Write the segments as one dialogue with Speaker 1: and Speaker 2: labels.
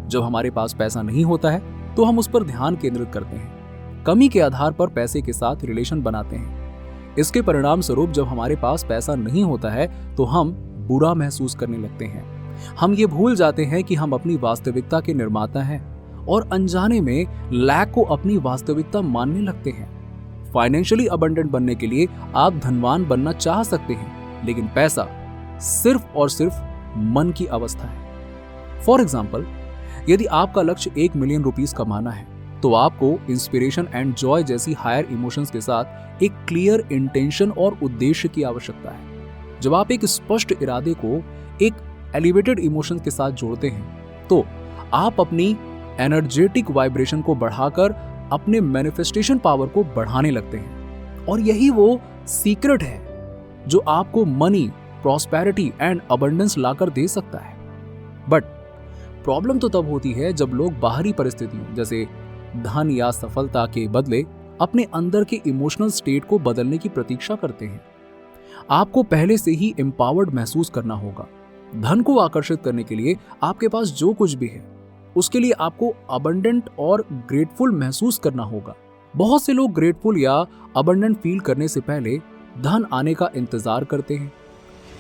Speaker 1: जब हमारे पास पैसा नहीं होता है तो हम उस पर ध्यान केंद्रित करते हैं, कमी के आधार पर पैसे के साथ रिलेशन बनाते हैं। इसके परिणाम स्वरूप जब हमारे पास पैसा नहीं होता है तो हम बुरा महसूस करने लगते हैं। हम ये भूल जाते हैं कि हम अपनी वास्तविकता के निर्माता हैं और अनजाने में लैक को अपनी वास्तविकता मानने लगते हैं। फाइनेंशियली अबंडेंट बनने के लिए आप धनवान बनना चाह सकते हैं, लेकिन पैसा सिर्फ और सिर्फ मन की अवस्था है। फॉर एग्जाम्पल, यदि आपका लक्ष्य 1 मिलियन रुपीस कमाना है तो आपको इंस्पिरेशन एंड जॉय जैसी हायर इमोशंस के साथ एक क्लियर इंटेंशन और उद्देश्य की आवश्यकता है। जब आप एक स्पष्ट इरादे को एक एलिवेटेड इमोशन के साथ जोड़ते हैं तो आप अपनी एनर्जेटिक वाइब्रेशन को बढ़ाकर अपने मैनिफेस्टेशन पावर को बढ़ाने लगते हैं। और यही वो सीक्रेट है जो आपको मनी, प्रॉस्पेरिटी एंड अबंडेंस लाकर दे सकता है। बट प्रॉब्लम तो तब होती है जब लोग बाहरी परिस्थितियों जैसे धन या सफलता के बदले अपने अंदर के इमोशनल स्टेट को बदलने की प्रतीक्षा करते हैं। आपको पहले से ही एम्पावर्ड महसूस करना होगा। धन को आकर्षित करने के लिए आपके पास जो कुछ भी है उसके लिए आपको अबंडेंट और ग्रेटफुल महसूस करना होगा। बहुत से लोग ग्रेटफुल या अबंडेंट फील करने से पहले धन आने का इंतजार करते हैं।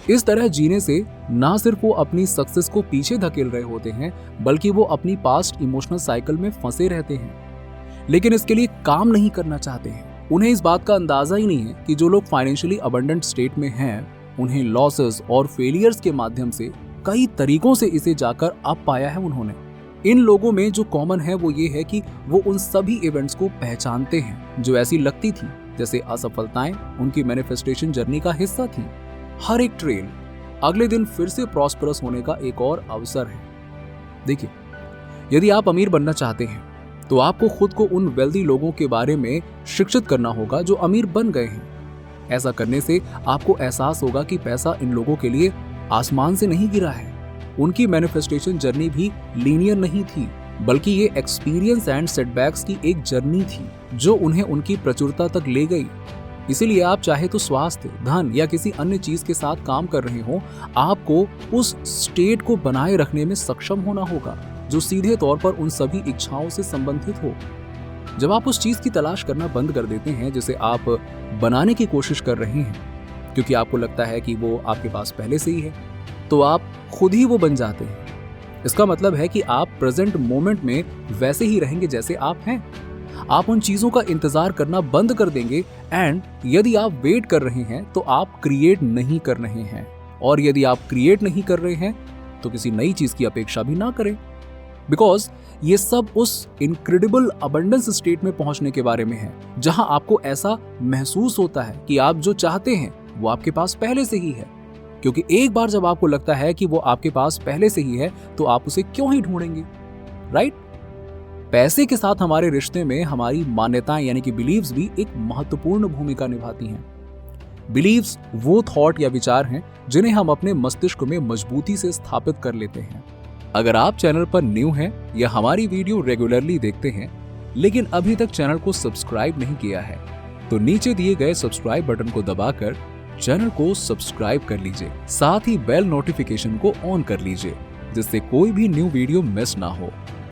Speaker 1: इस तरह जीने से ना सिर्फ वो अपनी सक्सेस को पीछे धकेल रहे होते हैं, बल्कि वो अपनी पास्ट इमोशनल साइकिल में फंसे रहते हैं, लेकिन इसके लिए काम नहीं करना चाहते हैं। उन्हें इस बात का अंदाजा ही नहीं है कि जो लोग फाइनेंशियली अबंडेंट स्टेट में हैं, उन्हें लॉसेस और फेलियर्स के माध्यम से कई तरीकों से इसे जाकर अब पाया है उन्होंने। इन लोगों में जो कॉमन है वो ये है कि वो उन सभी इवेंट्स को पहचानते हैं जो ऐसी लगती थी जैसे असफलताएं उनकी मैनिफेस्टेशन जर्नी का हिस्सा थी। हर एक ट्रेल अगले दिन फिर से प्रॉस्परस होने का एक और अवसर है। देखिए, यदि आप अमीर बनना चाहते हैं तो आपको खुद को उन वेल्दी लोगों के बारे में शिक्षित करना होगा जो अमीर बन गए हैं। ऐसा करने से आपको एहसास होगा कि पैसा इन लोगों के लिए आसमान से नहीं गिरा है। उनकी मैनिफेस्टेशन जर्नी भी लीनियर नहीं थी, बल्कि ये एक्सपीरियंस एंड सेटबैक्स की एक जर्नी थी जो उन्हें उनकी प्रचुरता तक ले गई। इसीलिए आप चाहे तो स्वास्थ्य, धन या किसी अन्य चीज के साथ काम कर रहे हो, आपको उस स्टेट को बनाए रखने में सक्षम होना होगा जो सीधे तौर पर उन सभी इच्छाओं से संबंधित हो। जब आप उस चीज की तलाश करना बंद कर देते हैं जिसे आप बनाने की कोशिश कर रहे हैं, क्योंकि आपको लगता है कि वो आपके पास पहले से ही है, तो आप खुद ही वो बन जाते हैं। इसका मतलब है कि आप प्रेजेंट मोमेंट में वैसे ही रहेंगे जैसे आप हैं। आप उन चीजों का इंतजार करना बंद कर देंगे एंड यदि आप वेट कर रहे हैं तो आप क्रिएट नहीं कर रहे हैं, और यदि आप क्रिएट नहीं कर रहे हैं तो किसी नई चीज की अपेक्षा भी ना करें, बिकॉज ये सब उस इनक्रेडिबल अबंडेंस स्टेट में पहुंचने के बारे में है जहां आपको ऐसा महसूस होता है कि आप जो चाहते हैं वो आपके पास पहले से ही है। क्योंकि एक बार जब आपको लगता है कि वो आपके पास पहले से ही है तो आप उसे क्यों ही ढूंढेंगे, राइट? पैसे के साथ हमारे रिश्ते में हमारी मान्यताएं यानी कि बिलीव्स भी एक महत्वपूर्ण भूमिका निभाती हैं। बिलीव्स वो थॉट या विचार हैं जिन्हें हम अपने मस्तिष्क में मजबूती से स्थापित कर लेते हैं। अगर आप चैनल पर न्यू हैं या हमारी वीडियो रेगुलरली देखते हैं लेकिन अभी तक चैनल को सब्सक्राइब नहीं किया है, तो नीचे दिए गए सब्सक्राइब बटन को दबाकर चैनल को सब्सक्राइब कर लीजिए। साथ ही बेल नोटिफिकेशन को ऑन कर लीजिए जिससे कोई भी न्यू वीडियो मिस ना हो।